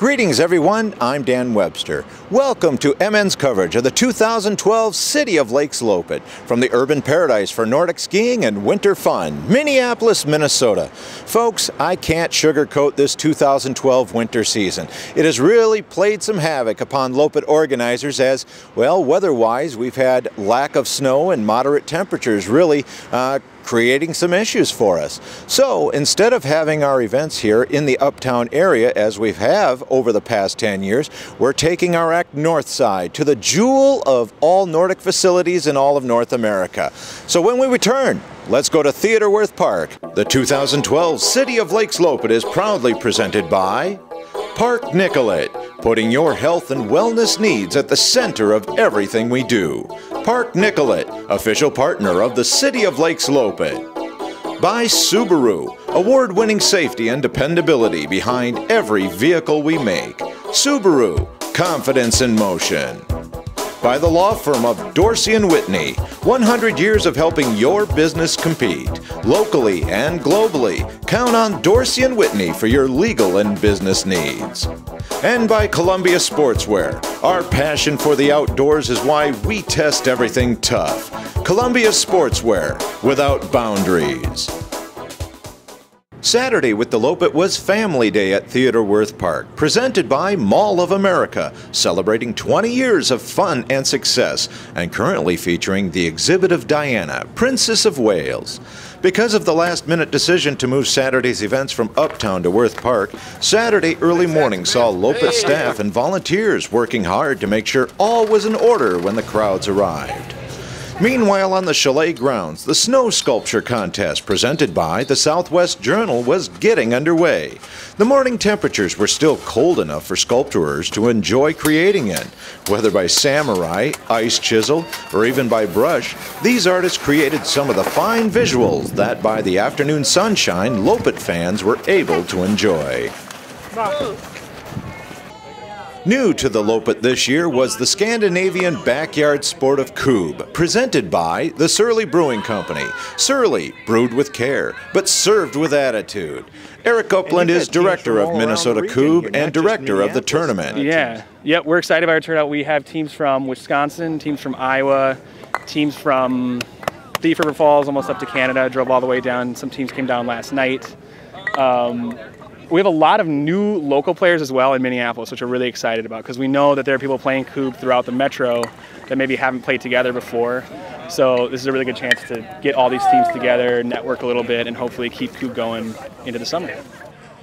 Greetings everyone, I'm Dan Webster. Welcome to MN's coverage of the 2012 City of Lakes Loppet from the urban paradise for Nordic skiing and winter fun, Minneapolis, Minnesota. Folks, I can't sugarcoat this 2012 winter season. It has really played some havoc upon Loppet organizers as, well, weather-wise, we've had lack of snow and moderate temperatures really creating some issues for us. So instead of having our events here in the uptown area as we have over the past 10 years, we're taking our act north side to the jewel of all Nordic facilities in all of North America. So when we return, let's go to Theater Wirth Park. The 2012 City of Lakes Loppet is proudly presented by Park Nicollet, putting your health and wellness needs at the center of everything we do. Park Nicollet, official partner of the City of Lakes Loppet. By Subaru, award-winning safety and dependability behind every vehicle we make. Subaru, confidence in motion. By the law firm of Dorsey & Whitney, 100 years of helping your business compete, locally and globally. Count on Dorsey & Whitney for your legal and business needs. And by Columbia Sportswear, our passion for the outdoors is why we test everything tough. Columbia Sportswear, without boundaries. Saturday with the Loppet was Family Day at Theater Wirth Park, presented by Mall of America, celebrating 20 years of fun and success, and currently featuring the exhibit of Diana, Princess of Wales. Because of the last-minute decision to move Saturday's events from uptown to Wirth Park, Saturday early morning saw Loppet staff and volunteers working hard to make sure all was in order when the crowds arrived. Meanwhile, on the chalet grounds, the snow sculpture contest presented by the Southwest Journal was getting underway. The morning temperatures were still cold enough for sculpturers to enjoy creating in. Whether by samurai, ice chisel, or even by brush, these artists created some of the fine visuals that by the afternoon sunshine, Loppet fans were able to enjoy. New to the Loppet this year was the Scandinavian backyard sport of Kubb, presented by the Surly Brewing Company. Surly, brewed with care, but served with attitude. Eric Upland is director of Minnesota Kubb and director of the tournament. Yep, we're excited about our turnout. We have teams from Wisconsin, teams from Iowa, teams from Thief River Falls, almost up to Canada, drove all the way down. Some teams came down last night. We have a lot of new local players as well in Minneapolis, which we're really excited about because we know that there are people playing Kubb throughout the metro that maybe haven't played together before. So this is a really good chance to get all these teams together, network a little bit, and hopefully keep Kubb going into the summer.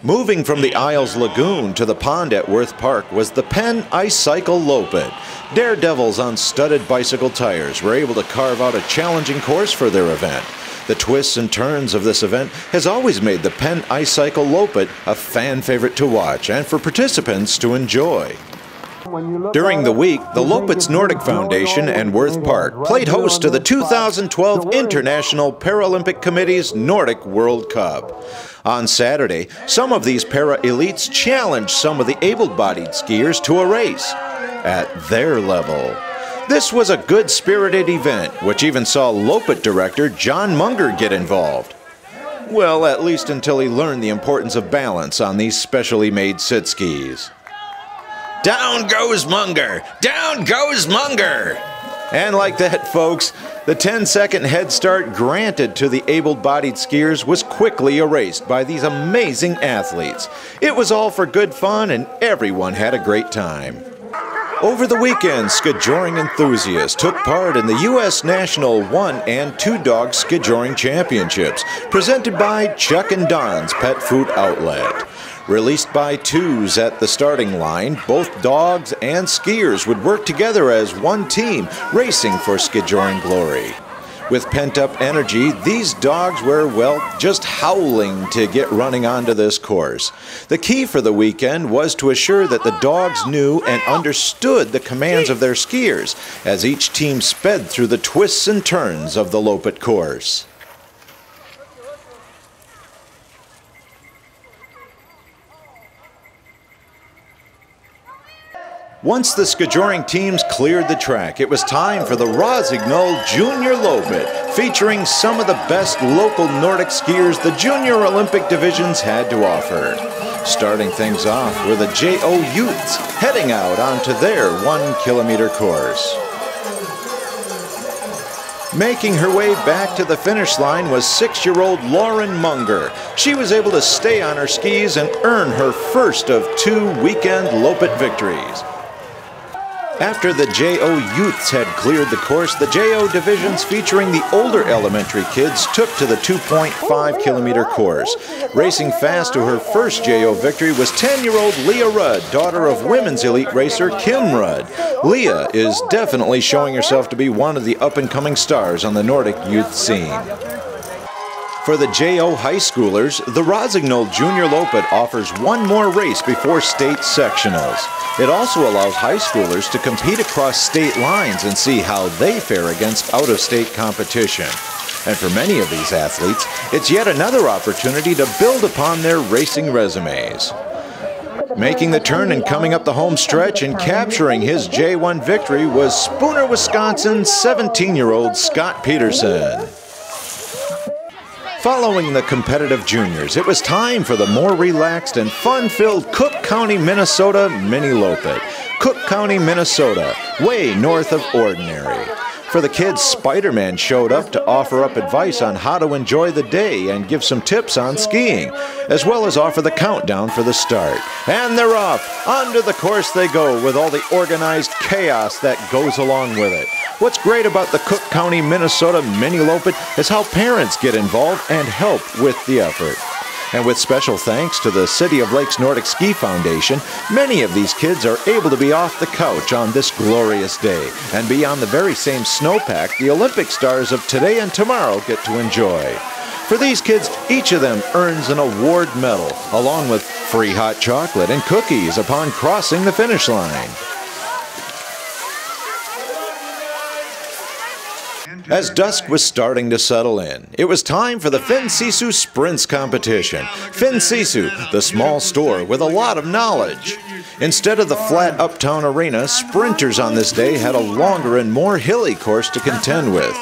Moving from the Isles Lagoon to the pond at Wirth Park was the Penn Ice Cycle Loppet. Daredevils on studded bicycle tires were able to carve out a challenging course for their event. The twists and turns of this event has always made the Penn Ice Cycle Loppet a fan favorite to watch and for participants to enjoy. During the week, the Loppet's Nordic Foundation and Wirth Park played host to the 2012 International Paralympic Committee's Nordic World Cup. On Saturday, some of these para-elites challenged some of the able-bodied skiers to a race at their level. This was a good-spirited event, which even saw Loppet director John Munger get involved. Well, at least until he learned the importance of balance on these specially made sit skis. Down goes Munger! Down goes Munger! And like that, folks, the 10-second head start granted to the able-bodied skiers was quickly erased by these amazing athletes. It was all for good fun and everyone had a great time. Over the weekend, skijoring enthusiasts took part in the U.S. National 1- and 2-Dog Skijoring Championships, presented by Chuck and Don's Pet Food Outlet. Released by twos at the starting line, both dogs and skiers would work together as one team, racing for skijoring glory. With pent-up energy, these dogs were, well, just howling to get running onto this course. The key for the weekend was to assure that the dogs knew and understood the commands of their skiers as each team sped through the twists and turns of the Loppet course. Once the skijoring teams cleared the track, it was time for the Rossignol Junior Loppet, featuring some of the best local Nordic skiers the junior Olympic divisions had to offer. Starting things off were the JO Youths, heading out onto their 1 kilometer course. Making her way back to the finish line was 6-year-old Lauren Munger. She was able to stay on her skis and earn her first of 2 weekend Loppet victories. After the JO Youths had cleared the course, the JO divisions featuring the older elementary kids took to the 2.5 kilometer course. Racing fast to her first JO victory was 10-year-old Leah Rudd, daughter of women's elite racer Kim Rudd. Leah is definitely showing herself to be one of the up-and-coming stars on the Nordic youth scene. For the JO high schoolers, the Rossignol Junior Loppet offers one more race before state sectionals. It also allows high schoolers to compete across state lines and see how they fare against out-of-state competition. And for many of these athletes, it's yet another opportunity to build upon their racing resumes. Making the turn and coming up the home stretch and capturing his J1 victory was Spooner, Wisconsin's 17-year-old Scott Peterson. Following the competitive juniors, it was time for the more relaxed and fun-filled Cook County, Minnesota Minni Loppet. Cook County, Minnesota, way north of Ordinary. For the kids, Spider-Man showed up to offer up advice on how to enjoy the day and give some tips on skiing, as well as offer the countdown for the start. And they're off! Onto the course they go with all the organized chaos that goes along with it. What's great about the Cook County, Minnesota Minni Loppet is how parents get involved and help with the effort. And with special thanks to the City of Lakes Nordic Ski Foundation, many of these kids are able to be off the couch on this glorious day and be on the very same snowpack the Olympic stars of today and tomorrow get to enjoy. For these kids, each of them earns an award medal, along with free hot chocolate and cookies upon crossing the finish line. As dusk was starting to settle in, it was time for the Finn Sisu Sprints competition. Finn Sisu, the small store with a lot of knowledge. Instead of the flat uptown arena, sprinters on this day had a longer and more hilly course to contend with.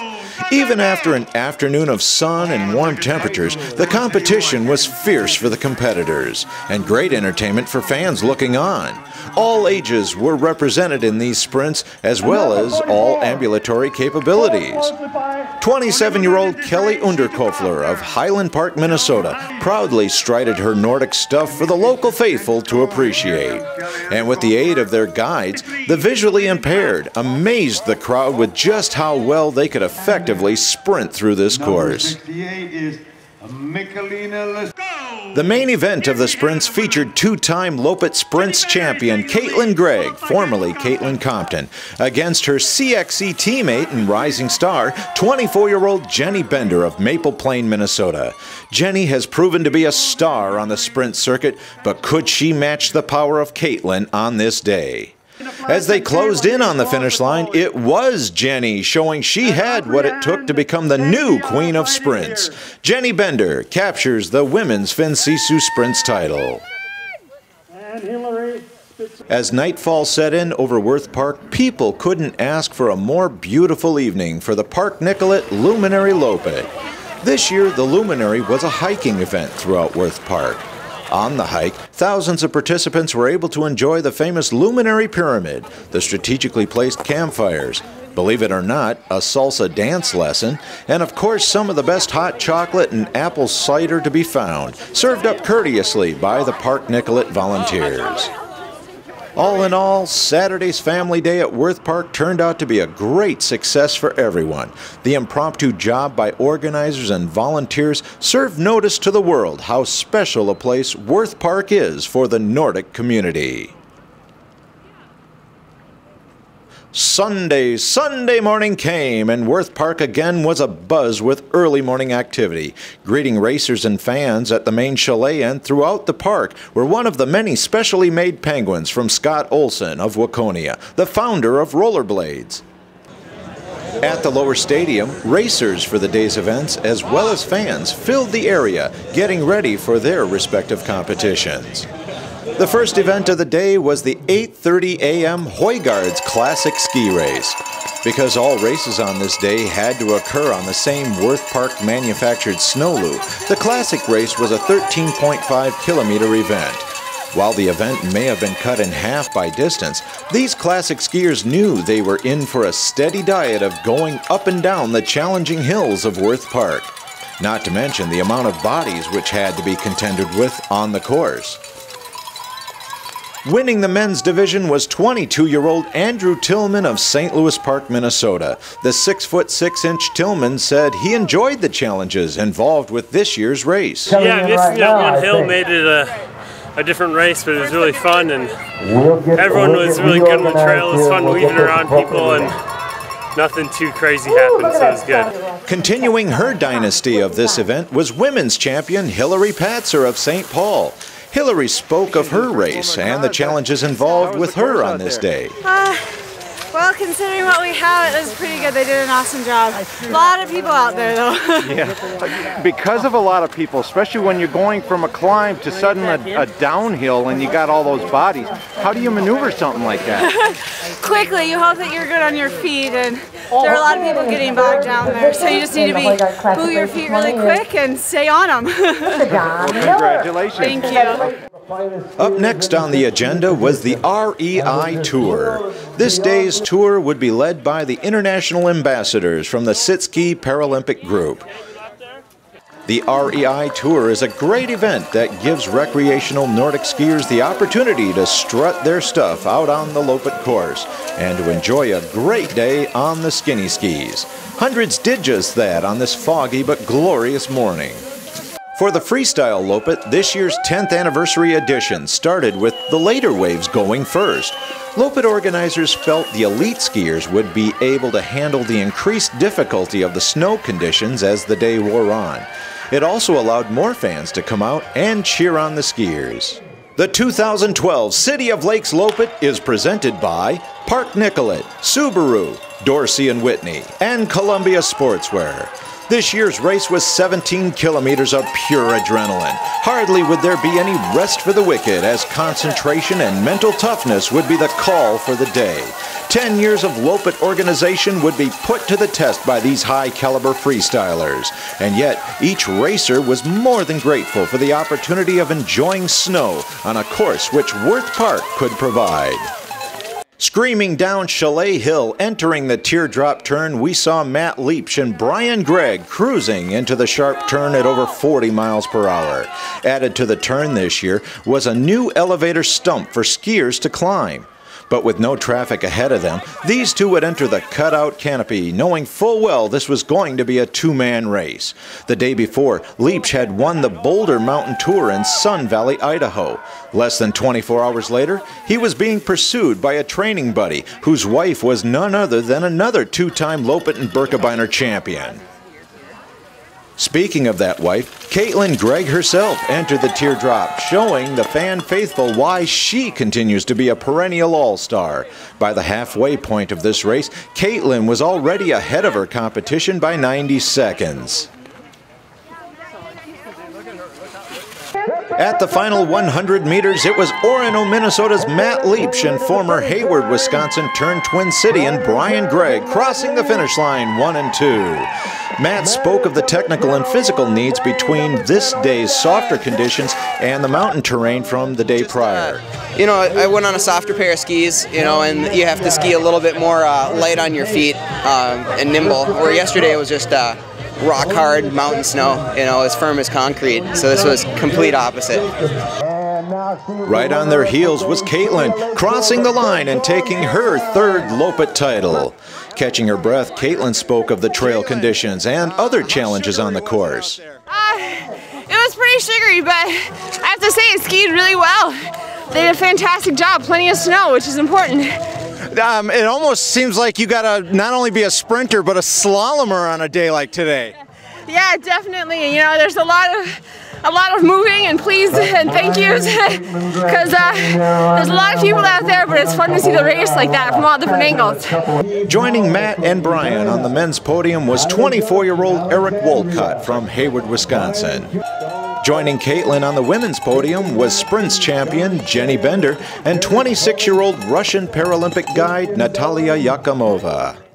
Even after an afternoon of sun and warm temperatures, the competition was fierce for the competitors, and great entertainment for fans looking on. All ages were represented in these sprints, as well as all ambulatory capabilities. 27-year-old Kelly Underkofler of Highland Park, Minnesota, proudly strided her Nordic stuff for the local faithful to appreciate. And with the aid of their guides, the visually impaired amazed the crowd with just how well they could effectively sprint through this course. The main event of the sprints featured two-time Loppet Sprints champion Caitlin Gregg, formerly Caitlin Comptin, against her CXC teammate and rising star, 24-year-old Jenny Bender of Maple Plain, Minnesota. Jenny has proven to be a star on the sprint circuit, but could she match the power of Caitlin on this day? As they closed in on the finish line, it was Jenny showing she had what it took to become the new queen of sprints. Jenny Bender captures the women's Finn Sisu Sprints title. As nightfall set in over Wirth Park, people couldn't ask for a more beautiful evening for the Park Nicollet Luminary Loppet. This year, the Luminary was a hiking event throughout Wirth Park. On the hike, thousands of participants were able to enjoy the famous Luminary Pyramid, the strategically placed campfires, believe it or not, a salsa dance lesson, and of course some of the best hot chocolate and apple cider to be found, served up courteously by the Park Nicollet volunteers. All in all, Saturday's family day at Wirth Park turned out to be a great success for everyone. The impromptu job by organizers and volunteers served notice to the world how special a place Wirth Park is for the Nordic community. Sunday morning came, and Wirth Park again was abuzz with early morning activity. Greeting racers and fans at the main chalet and throughout the park were one of the many specially made penguins from Scott Olson of Waconia, the founder of rollerblades. At the lower stadium, racers for the day's events as well as fans filled the area, getting ready for their respective competitions. The first event of the day was the 8:30 a.m. Højgaards Classic Ski Race. Because all races on this day had to occur on the same Wirth Park manufactured snow loop, the Classic race was a 13.5-kilometer event. While the event may have been cut in half by distance, these classic skiers knew they were in for a steady diet of going up and down the challenging hills of Wirth Park. Not to mention the amount of bodies which had to be contended with on the course. Winning the men's division was 22-year-old Andrew Tilman of St. Louis Park, Minnesota. The 6'6" Tilman said he enjoyed the challenges involved with this year's race. Yeah, missing that one hill made it a different race, but it was really fun, and everyone was really good on the trail. It was fun weaving around people, and nothing too crazy happened, so it was good. Continuing her dynasty of this event was women's champion Hilary Patzer of St. Paul. Hilary spoke of her race and the challenges involved with her on this day. Well, considering what we have, it was pretty good. They did an awesome job. A lot of people out there, though. Yeah, because of a lot of people, especially when you're going from a climb to suddenly a downhill and you got all those bodies. How do you maneuver something like that? Quickly, you hope that you're good on your feet, and there are a lot of people getting bogged down there, so you just need to move your feet really quick and stay on them. Well, congratulations. Thank you. Up next on the agenda was the REI Tour. This day's tour would be led by the international ambassadors from the Sitski Paralympic Group. The REI Tour is a great event that gives recreational Nordic skiers the opportunity to strut their stuff out on the Loppet course and to enjoy a great day on the skinny skis. Hundreds did just that on this foggy but glorious morning. For the Freestyle Loppet, this year's 10th anniversary edition started with the later waves going first. Loppet organizers felt the elite skiers would be able to handle the increased difficulty of the snow conditions as the day wore on. It also allowed more fans to come out and cheer on the skiers. The 2012 City of Lakes Loppet is presented by Park Nicollet, Subaru, Dorsey & Whitney, and Columbia Sportswear. This year's race was 17 kilometers of pure adrenaline. Hardly would there be any rest for the wicked, as concentration and mental toughness would be the call for the day. 10 years of Loppet organization would be put to the test by these high-caliber freestylers. And yet, each racer was more than grateful for the opportunity of enjoying snow on a course which Wirth Park could provide. Screaming down Chalet Hill, entering the teardrop turn, we saw Matt Liebsch and Brian Gregg cruising into the sharp turn at over 40 miles per hour. Added to the turn this year was a new elevator stump for skiers to climb. But with no traffic ahead of them, these two would enter the cutout canopy, knowing full well this was going to be a two-man race. The day before, Liebsch had won the Boulder Mountain Tour in Sun Valley, Idaho. Less than 24 hours later, he was being pursued by a training buddy whose wife was none other than another two-time Loppet and Birkebeiner champion. Speaking of that wife, Caitlin Gregg herself entered the teardrop, showing the fan faithful why she continues to be a perennial all-star. By the halfway point of this race, Caitlin was already ahead of her competition by 90 seconds. At the final 100 meters, it was Orono, Minnesota's Matt Liebsch and former Hayward, Wisconsin turned Twin Cityan Brian Gregg crossing the finish line 1 and 2. Matt spoke of the technical and physical needs between this day's softer conditions and the mountain terrain from the day prior. I went on a softer pair of skis, and you have to ski a little bit more light on your feet and nimble, where yesterday it was just rock hard mountain snow, as firm as concrete. So this was complete opposite. Right on their heels was Caitlin, crossing the line and taking her third Loppet title. Catching her breath, Caitlin spoke of the trail conditions and other challenges on the course. It was pretty sugary, but I have to say it skied really well. They did a fantastic job, plenty of snow, which is important. It almost seems like you gotta not only be a sprinter, but a slalomer on a day like today. Yeah, definitely. There's a lot of moving and please and thank yous, because there's a lot of people out there, but it's fun to see the race like that from all different angles. Joining Matt and Brian on the men's podium was 24-year-old Eric Wolcott from Hayward, Wisconsin. Joining Caitlin on the women's podium was sprints champion Jenny Bender and 26-year-old Russian Paralympic guide Natalia Yakimova.